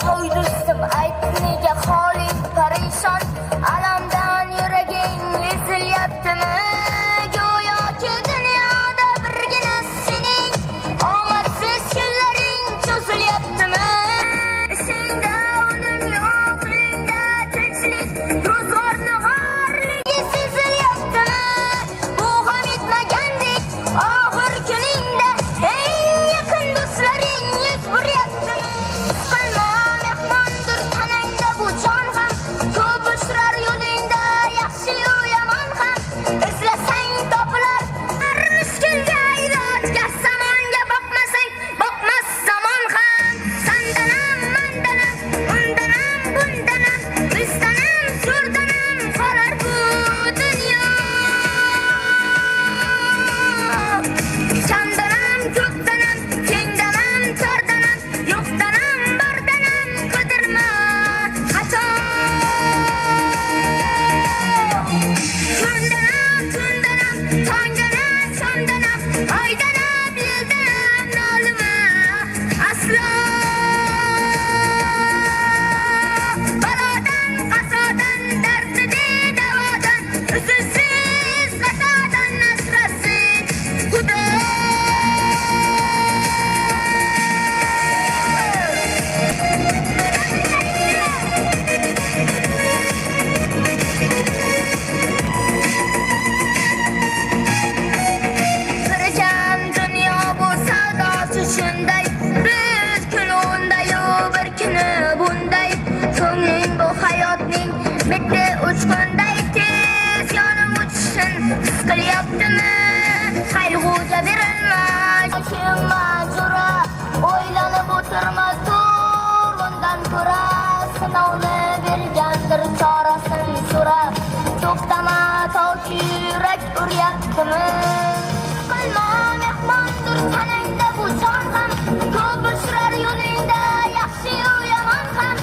Voy do'stim, ayt nega holing parishon, alamdan yuraging ezilyaptimi? Go'yoki dunyoda birgina sening omadsiz kunlaring cho'zilyaptimi? Ishingda unum yo'q, qo'lingda tinchlik, ro'zg'orni g'arligi sezilyaptimi? Bu ham yetmagandek og'ir kuningda eng yaqin do'stlaring yuz buryaptimi? Qalma mehmondir tanangda bu jon ham, ko'p uchrar yo'lingda yaxshi-yu yomon ham. Izlasang topilar har mushkulga iloj, gar zamonga boqmasang boqmas zamon ham. Sandanam mandanam, undanam bundanam, bizdanam so'rdanam qolar bu dunyo. Chandanam ko'kdanam, kengdanam tordanam, yo'qdanam bordanam qidirma qachon. Kundanam tundanam, tongdanam shomdanam, oydanam yildanam nolima aslo. Balodan qasodan dardida davodan, uzilsiz xatodan asrasin Xudo. Bir jam dunyo bu savdosi shunday, bir kun undayu bir kuni bunday. Ko'ngling bu hayotning bitta uchqunday tez yonib o'tishin his qilyaptimi? Qayg'uga berilma, ishing majbura, o'ylanib o'tirma, tur undan ko'ra. Sinovni bergandir chorasin so'rab, to'xtama toki yurak uryaptimi? Qalma mehmondir tanangda bu jon ham, ko'p uchrar yo'lingda yaxshi-yu yomon ham.